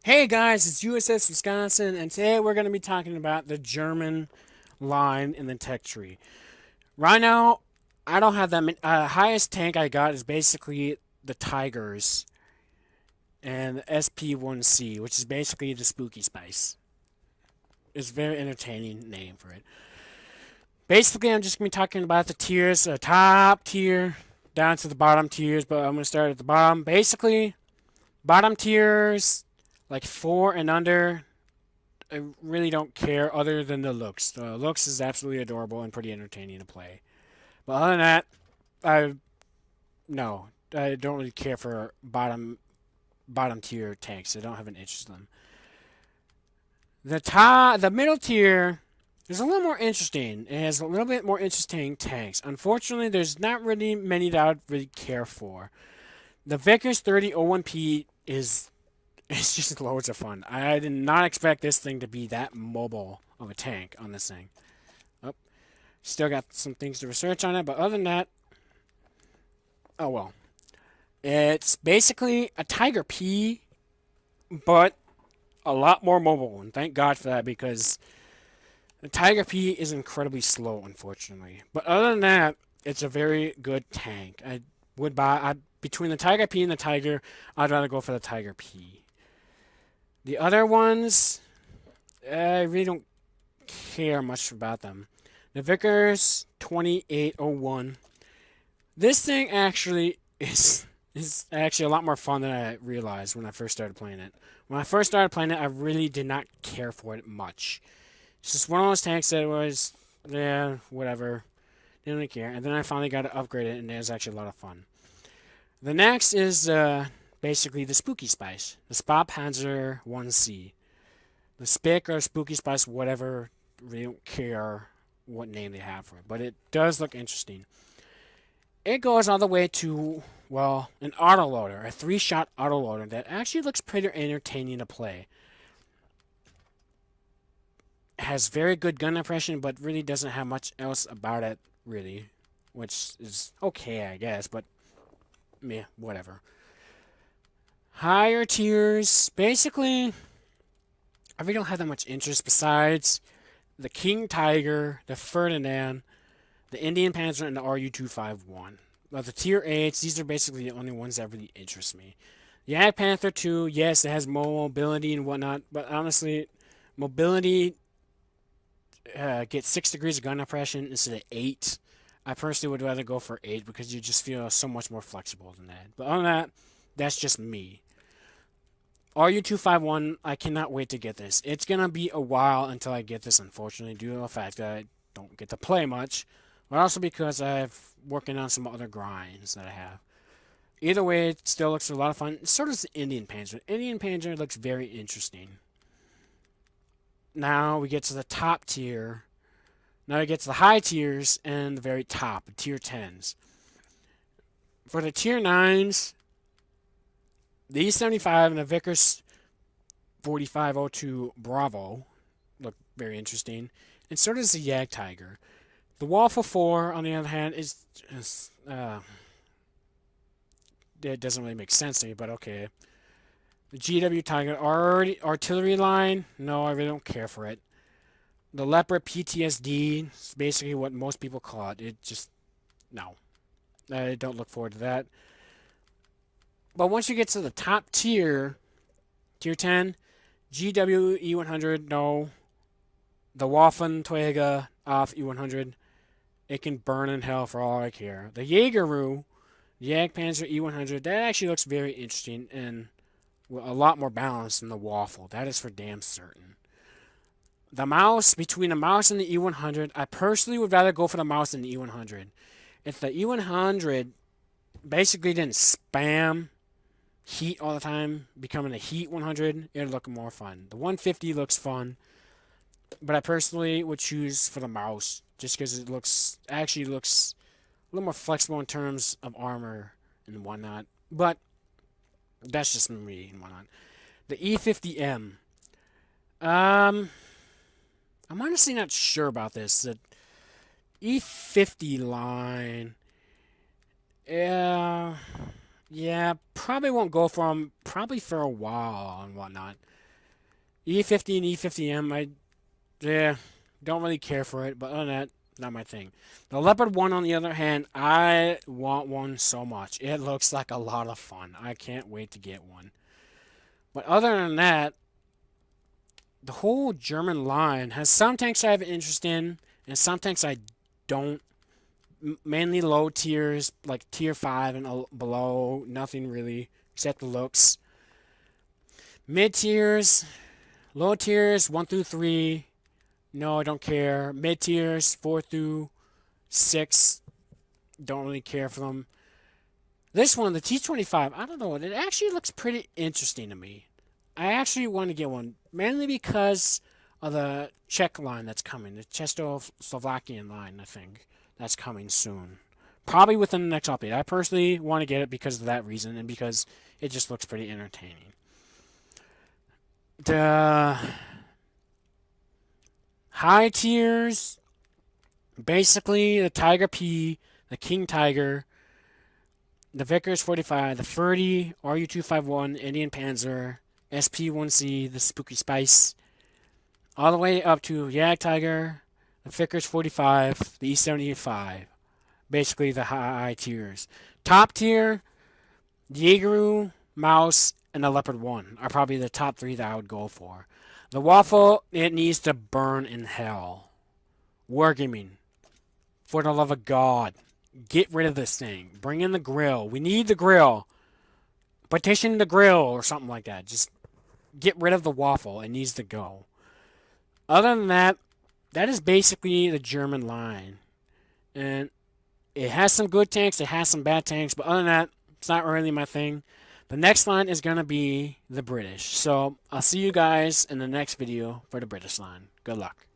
Hey guys, it's USS Wisconsin, and today we're going to be talking about the German line in the tech tree. Right now, I don't have that many. Highest tank I got is basically the Tigers and the SP1C, which is basically the Spooky Spice. It's a very entertaining name for it. Basically, I'm just going to be talking about the tiers, top tier down to the bottom tiers, but I'm going to start at the bottom. Basically, bottom tiers, like 4 and under, I really don't care other than the looks. The looks is absolutely adorable and pretty entertaining to play. But other than that, I no, I don't really care for bottom tier tanks. I don't have an interest in them. The middle tier is a little more interesting. It has a little bit more interesting tanks. Unfortunately, there's not really many that I would really care for. The Vickers 3001P is it's just loads of fun. I did not expect this thing to be that mobile of a tank on this thing. Oh, still got some things to research on it, but other than that, oh well. It's basically a Tiger P, but a lot more mobile, and thank God for that because the Tiger P is incredibly slow, unfortunately. But other than that, it's a very good tank. I would buy between the Tiger P and the Tiger, I'd rather go for the Tiger P. The other ones, I really don't care much about them. The Vickers 2801. This thing actually is actually a lot more fun than I realized when I first started playing it. When I first started playing it, I really did not care for it much. It's just one of those tanks that was, yeah, whatever. Didn't really care. And then I finally got to upgrade it, and it was actually a lot of fun. The next is basically the Spooky Spice, the Spa Panzer 1C. The Spick or Spooky Spice, whatever, really don't care what name they have for it, but it does look interesting. It goes all the way to, well, an autoloader, a 3-shot autoloader that actually looks pretty entertaining to play. It has very good gun impression, but really doesn't have much else about it, really, which is okay, I guess, but meh, whatever. Higher tiers, basically, I really don't have that much interest besides the King Tiger, the Ferdinand, the Indian Panzer, and the RU-251. But the tier 8s, these are basically the only ones that really interest me. The Ag Panther 2, yes, it has more mobility and whatnot, but honestly, mobility gets 6 degrees of gun oppression instead of 8. I personally would rather go for 8 because you just feel so much more flexible than that. But other than that, that's just me. RU-251, I cannot wait to get this. It's going to be a while until I get this, unfortunately, due to the fact that I don't get to play much, but also because I'm working on some other grinds that I have. Either way, it still looks a lot of fun. So does the Indian Panzer. Indian Panzer looks very interesting. Now we get to the top tier. Now we get to the high tiers and the very top, the tier 10s. For the tier 9s, the E75 and the Vickers 4502 Bravo look very interesting. And so does the Yag Tiger. The Waffle 4, on the other hand, it doesn't really make sense to me, but okay. The GW Tiger artillery line, no, I really don't care for it. The Leopard PTSD is basically what most people call it. It just, no. I don't look forward to that. But once you get to the top tier, tier 10, GW E100, no. The Waffen Träger off E100, it can burn in hell for all I care. The Jaegeru, the Jagdpanzer E100, that actually looks very interesting and a lot more balanced than the Waffle. That is for damn certain. The mouse, between the mouse and the E100, I personally would rather go for the mouse than the E100. If the E100 basically didn't spam heat all the time, becoming a heat 100, it'd look more fun. The 150 looks fun, but I personally would choose for the mouse just because it actually looks a little more flexible in terms of armor and whatnot. But that's just me and whatnot. The E50M. Um, I'm honestly not sure about this. The E50 line. Yeah, Yeah, probably won't go for them probably for a while and whatnot. E50 and E50M, yeah, don't really care for it, but other than that, not my thing. The Leopard 1, on the other hand, I want one so much. It looks like a lot of fun. I can't wait to get one. But other than that, the whole German line has some tanks I have an interest in, and some tanks I don't. Mainly low tiers, like tier 5 and below, nothing really, except the looks. Mid tiers, low tiers, 1 through 3, no, I don't care. Mid tiers, 4 through 6, don't really care for them. This one, the T25, I don't know, it actually looks pretty interesting to me. I actually want to get one, mainly because of the Czech line that's coming, the Czechoslovakian line, I think, that's coming soon. Probably within the next update. I personally want to get it because of that reason and because it just looks pretty entertaining. The high tiers, basically the Tiger P, the King Tiger, the Vickers 45, the Furdy, RU-251, Indian Panzer, SP-1C, the Spooky Spice, all the way up to Jag Tiger, the Vickers 45, the E-75. Basically the high tiers. Top tier, Jaegeru, Mouse, and the Leopard 1 are probably the top 3 that I would go for. The Waffle, it needs to burn in hell. Wargaming, for the love of God, get rid of this thing. Bring in the grill. We need the grill. Petition the grill or something like that. Just get rid of the Waffle. It needs to go. Other than that, that is basically the German line. And it has some good tanks, it has some bad tanks, but other than that, it's not really my thing. The next line is going to be the British. So I'll see you guys in the next video for the British line. Good luck.